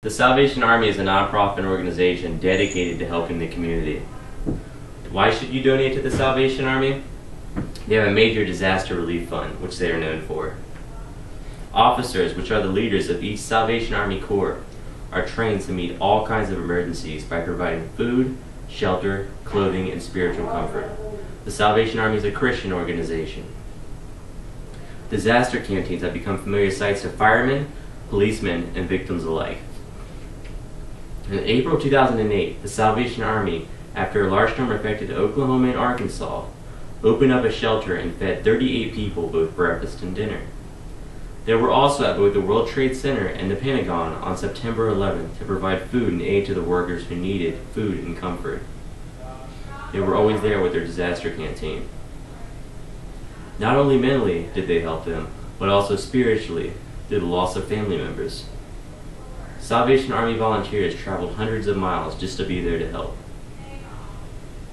The Salvation Army is a nonprofit organization dedicated to helping the community. Why should you donate to the Salvation Army? They have a major disaster relief fund, which they are known for. Officers, which are the leaders of each Salvation Army Corps, are trained to meet all kinds of emergencies by providing food, shelter, clothing, and spiritual comfort. The Salvation Army is a Christian organization. Disaster canteens have become familiar sights to firemen, policemen, and victims alike. In April 2008, the Salvation Army, after a large storm affected Oklahoma and Arkansas, opened up a shelter and fed 38 people both breakfast and dinner. They were also at both the World Trade Center and the Pentagon on September 11th to provide food and aid to the workers who needed food and comfort. They were always there with their disaster canteen. Not only mentally did they help them, but also spiritually through the loss of family members. Salvation Army volunteers traveled hundreds of miles just to be there to help.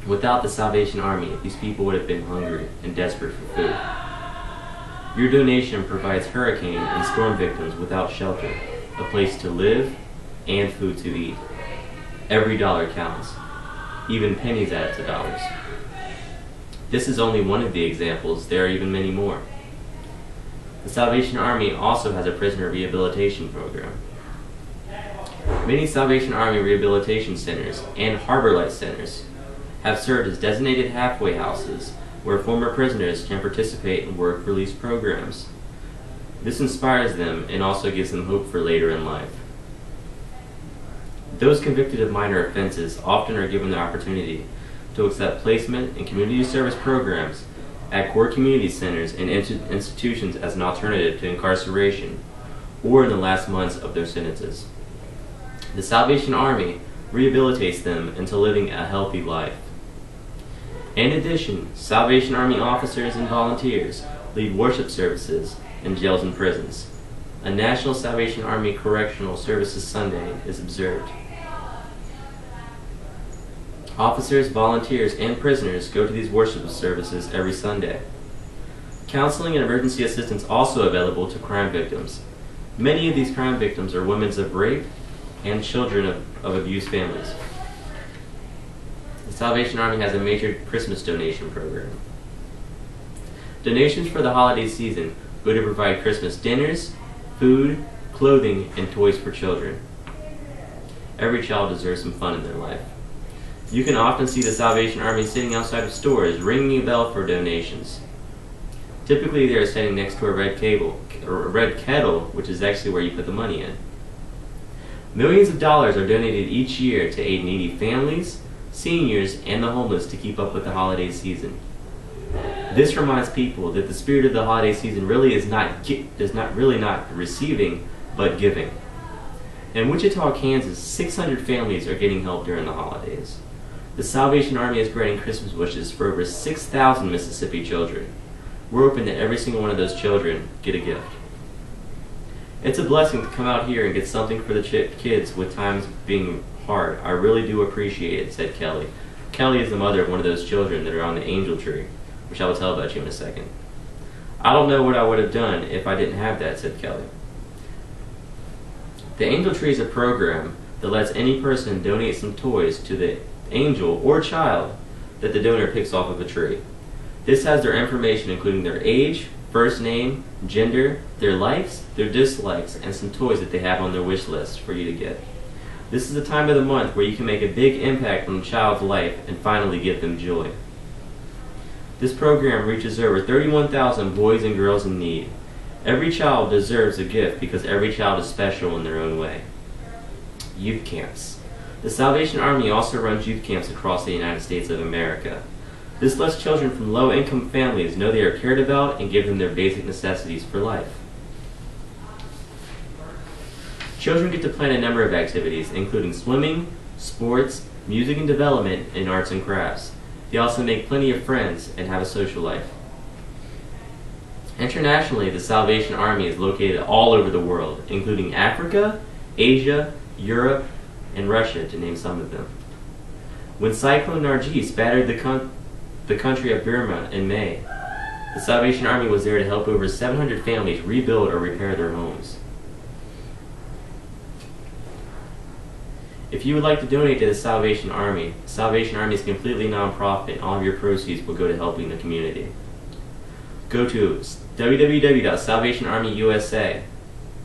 Without the Salvation Army, these people would have been hungry and desperate for food. Your donation provides hurricane and storm victims without shelter, a place to live, and food to eat. Every dollar counts. Even pennies add up to dollars. This is only one of the examples. There are even many more. The Salvation Army also has a prisoner rehabilitation program. Many Salvation Army rehabilitation centers and Harbor Light centers have served as designated halfway houses where former prisoners can participate in work release programs. This inspires them and also gives them hope for later in life. Those convicted of minor offenses often are given the opportunity to accept placement in community service programs at core community centers and institutions as an alternative to incarceration or in the last months of their sentences. The Salvation Army rehabilitates them into living a healthy life. In addition, Salvation Army officers and volunteers lead worship services in jails and prisons. A National Salvation Army Correctional Services Sunday is observed. Officers, volunteers, and prisoners go to these worship services every Sunday. Counseling and emergency assistance also available to crime victims. Many of these crime victims are women of rape and children of abused families. The Salvation Army has a major Christmas donation program. Donations for the holiday season go to provide Christmas dinners, food, clothing, and toys for children. Every child deserves some fun in their life. You can often see the Salvation Army sitting outside of stores, ringing a bell for donations. Typically, they are standing next to a red kettle, which is actually where you put the money in. Millions of dollars are donated each year to aid needy families, seniors, and the homeless to keep up with the holiday season. This reminds people that the spirit of the holiday season really is not receiving, but giving. In Wichita, Kansas, 600 families are getting help during the holidays. The Salvation Army is granting Christmas wishes for over 6,000 Mississippi children. We're hoping that every single one of those children get a gift. It's a blessing to come out here and get something for the kids with times being hard. I really do appreciate it, said Kelly. Kelly is the mother of one of those children that are on the angel tree, which I will tell about you in a second. I don't know what I would have done if I didn't have that, said Kelly. The angel tree is a program that lets any person donate some toys to the angel or child that the donor picks off of a tree. This has their information including their age, first name, gender, their likes, their dislikes, and some toys that they have on their wish list for you to get. This is a time of the month where you can make a big impact on a child's life and finally give them joy. This program reaches over 31,000 boys and girls in need. Every child deserves a gift because every child is special in their own way. Youth camps. The Salvation Army also runs youth camps across the United States of America. This lets children from low-income families know they are cared about and give them their basic necessities for life. Children get to plan a number of activities, including swimming, sports, music and development, and arts and crafts. They also make plenty of friends and have a social life. Internationally, the Salvation Army is located all over the world, including Africa, Asia, Europe, and Russia, to name some of them. When Cyclone Nargis battered the country of Burma in May, the Salvation Army was there to help over 700 families rebuild or repair their homes. If you would like to donate to the Salvation Army is completely non-profit. All of your proceeds will go to helping the community. Go to www.salvationarmyusa.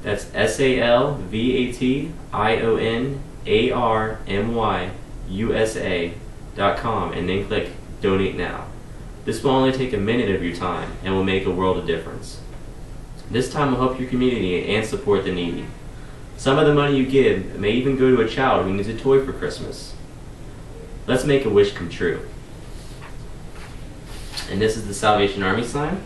That's SalvationArmyUSA.com, and then click Donate Now. This will only take a minute of your time and will make a world of difference. This time will help your community and support the needy. Some of the money you give may even go to a child who needs a toy for Christmas. Let's make a wish come true. And this is the Salvation Army sign.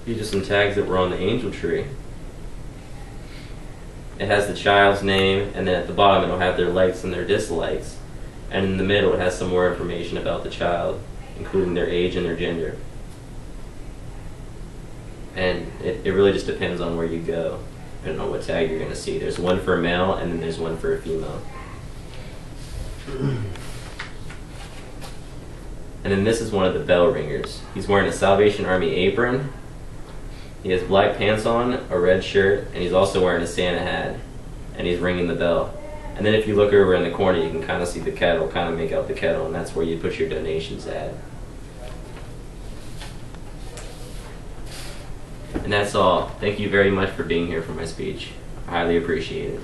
These are some tags that were on the angel tree. It has the child's name, and then at the bottom it'll have their likes and their dislikes. And in the middle it has some more information about the child, including their age and their gender. And it really just depends on where you go. I don't know what tag you're going to see. There's one for a male, and then there's one for a female. And then this is one of the bell ringers. He's wearing a Salvation Army apron. He has black pants on, a red shirt, and he's also wearing a Santa hat. And he's ringing the bell. And then if you look over in the corner, you can kind of see the kettle, kind of make out the kettle, and that's where you put your donations at. And that's all. Thank you very much for being here for my speech. I highly appreciate it.